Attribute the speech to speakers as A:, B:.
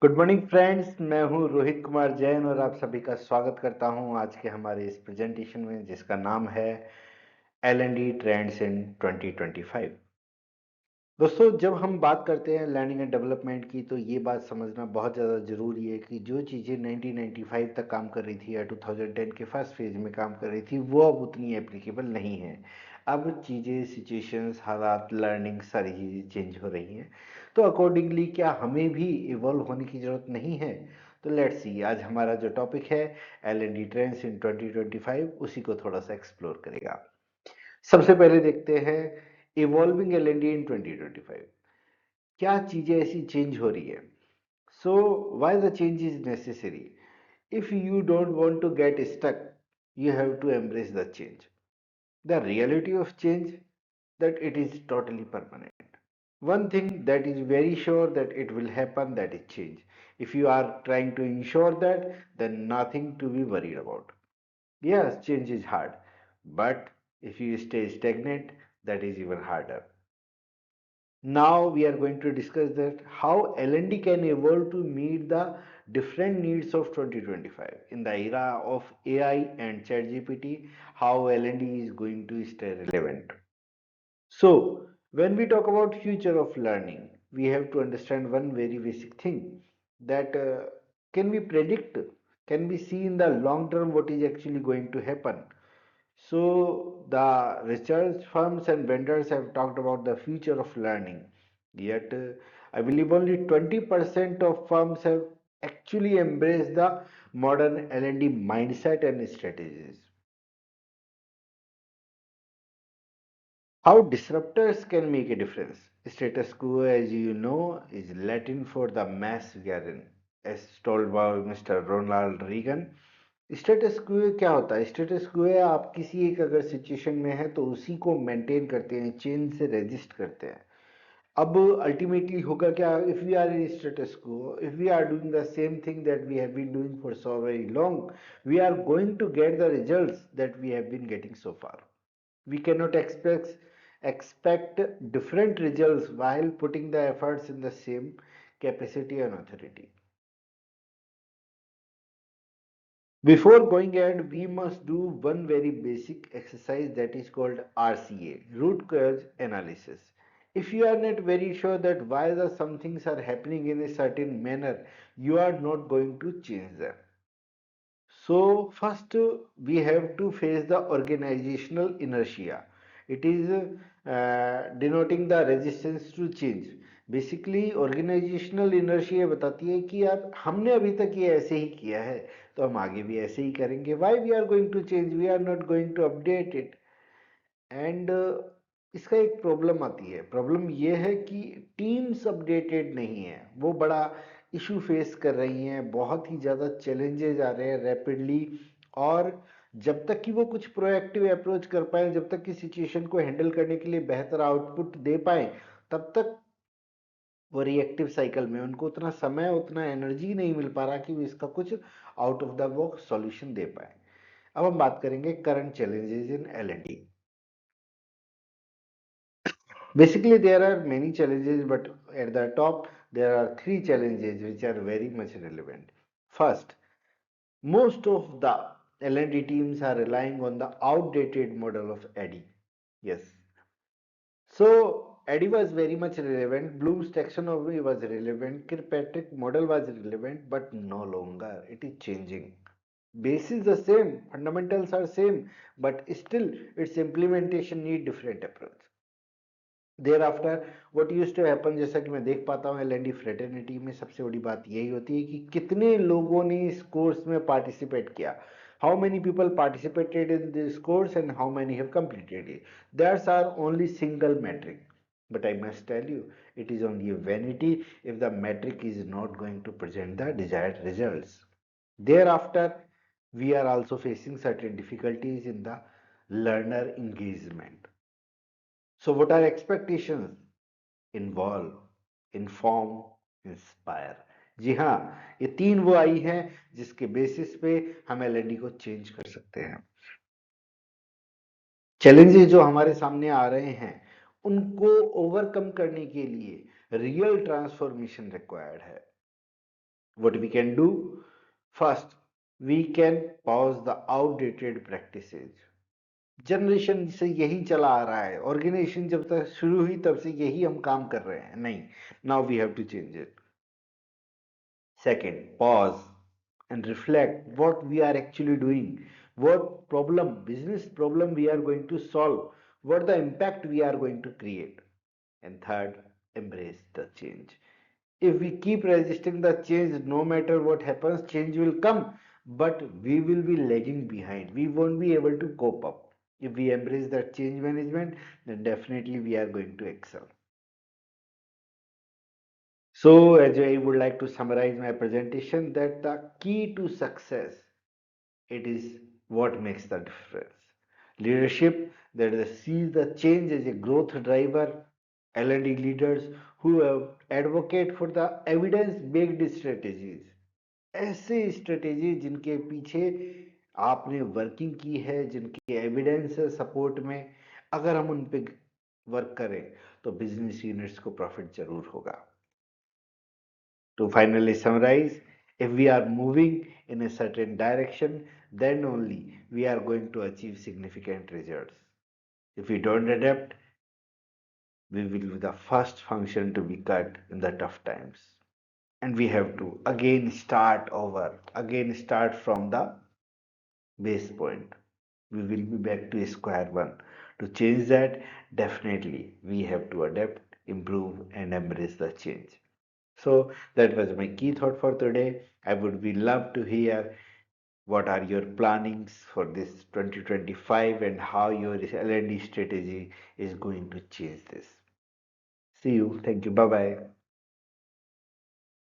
A: Good morning friends, मैं हूं रोहित कुमार जैन और आप सभी का स्वागत करता हूं आज के हमारे इस प्रेजेंटेशन में जिसका नाम है L&D ट्रेंड्स इन 2025। दोस्तों, जब हम बात करते हैं लर्निंग एंड डेवलपमेंट की तो ये बात समझना बहुत ज़्यादा ज़रूरी है कि जो चीज़ें 1995 तक काम कर रही थी या 2010 के फर्स्ट फेज में काम कर रही थी वो अब उतनी एप्लीकेबल नहीं है। अब चीज़ें, सिचुएशंस, हालात, लर्निंग सारी चीज़ें चेंज हो रही हैं। तो अकॉर्डिंगली क्या हमें भी इवॉल्व होने की ज़रूरत नहीं है? तो लेट्स सी, आज हमारा जो टॉपिक है L&D ट्रेंड्स इन 2025 उसी को थोड़ा सा एक्सप्लोर करेगा। सबसे पहले देखते हैं इवॉल्विंग L&D इन 2025। क्या चीजें ऐसी चेंज हो रही है? So why the change is necessary? If you don't want to get stuck, you have to embrace the change. The reality of change, that it is totally permanent. One thing that is very sure that it will happen, that is change. If you are trying to ensure that, then nothing to be worried about. Yes, change is hard, but if you stay stagnant, that is even harder. Now we are going to discuss that how L&D can evolve to meet the different needs of 2025 in the era of AI and ChatGPT. How L&D is going to stay relevant. So when we talk about future of learning, we have to understand one very basic thing, that can we predict, can we see in the long term what is actually going to happen. So the research firms and vendors have talked about the future of learning. Yet, I believe only 20% of firms have actually embraced the modern L&D mindset and strategies. How disruptors can make a difference? Status quo, as you know, is Latin for the mass we are in, as told by Mr. Ronald Reagan. Status quo क्या होता है? Status क्वो है, आप किसी एक अगर situation में है तो उसी को मेंटेन करते हैं, चेंज से रेजिस्ट करते हैं। अब अल्टीमेटली होगा क्या? If we are in status quo, if we are doing the same thing that we have been doing for so very long, we are going to get the results that we have been getting so far. We cannot expect different results while putting the efforts in the same capacity and authority. Before going ahead, we must do one very basic exercise that is called RCA, root cause analysis. If you are not very sure that why the some things are happening in a certain manner, you are not going to change them. So first we have to face the organizational inertia. It is denoting the resistance to change. Basically organisational inertia बताती है कि यार हमने अभी तक ये ऐसे ही किया है तो हम आगे भी ऐसे ही करेंगे. Why we are going to change? We are not going to update it. And इसका एक प्रॉब्लम आती है. प्रॉब्लम ये है कि टीम्स अपडेटेड नहीं है. वो बड़ा इशू फेस कर रही हैं, बहुत ही ज़्यादा चैलेंजेस आ रहे हैं रैपिडली. और जब तक कि वो कुछ प्रोएक्टिव अप्रोच कर पाए, जब तक कि सिचुएशन को हैंडल करने के लिए बेहतर आउटपुट दे पाए, तब तक वो रिएक्टिव साइकिल में उनको उतना समय, उतना एनर्जी नहीं मिल पा रहा कि वो इसका कुछ out of the box solution दे पाए. अब हम बात करेंगे current challenges in L&D. Basically, there are many challenges, but at the top, there are three challenges which are very much relevant. First, most of the L&D teams are relying on the outdated model of ADDIE. Yes. So, ADDIE was very much relevant. Bloom's taxonomy was relevant. Kirkpatrick model was relevant, but no longer. It is changing. Base is the same, fundamentals are same, but still its implementation need different approach. Thereafter what used to happen, जैसा कि मैं देख पाता हूँ L&D fraternity में सबसे बड़ी बात यही होती है कि कितने लोगों ने इस कोर्स में पार्टिसिपेट किया. How many people participated in this course and how many have completed it. That's are only single metric. But I must tell you, it is only a vanity if the metric is not going to present the desired results. Thereafter, we are also facing certain difficulties in the learner engagement. So what are expectations? Involve, inform, inspire. जी हाँ, ये तीन वो आई हैं जिसके basis पे हम L&D को change कर सकते हैं. चैलेंजेस जो हमारे सामने आ रहे हैं उनको ओवरकम करने के लिए रियल ट्रांसफॉर्मेशन रिक्वायर्ड है. What we can do? First, we can pause the outdated practices. Generation से यही चला आ रहा है, ऑर्गेनाइजेशन जब तक शुरू हुई तब से यही हम काम कर रहे हैं, नहीं, now we have to change it. Second, pause and reflect what we are actually doing, what problem, business problem we are going to solve, what the impact we are going to create. And third, embrace the change. If we keep resisting the change, no matter what happens, change will come, but we will be lagging behind. We won't be able to cope up. If we embrace that change management, then definitely we are going to excel. So, as I would like to summarize my presentation, that the key to success, it is what makes the difference. Leadership that sees the change as a growth driver, L&D leaders who advocate for the evidence-based strategies. ऐसे strategy जिनके पीछे आपने working की है, जिनके evidence है support में, अगर हम उन पे वर्क करें तो बिजनेस यूनिट्स को प्रॉफिट जरूर होगा. To finally summarize, if we are moving in a certain direction, then only we are going to achieve significant results. If we don't adapt, we will be the first function to be cut in the tough times. And we have to again start over, again start from the base point. We will be back to square one. To change that, definitely we have to adapt, improve, and embrace the change. So that was my key thought for today. I would be love to hear what are your plannings for this 2025 and how your L&D strategy is going to change this. See you. Thank you. Bye bye.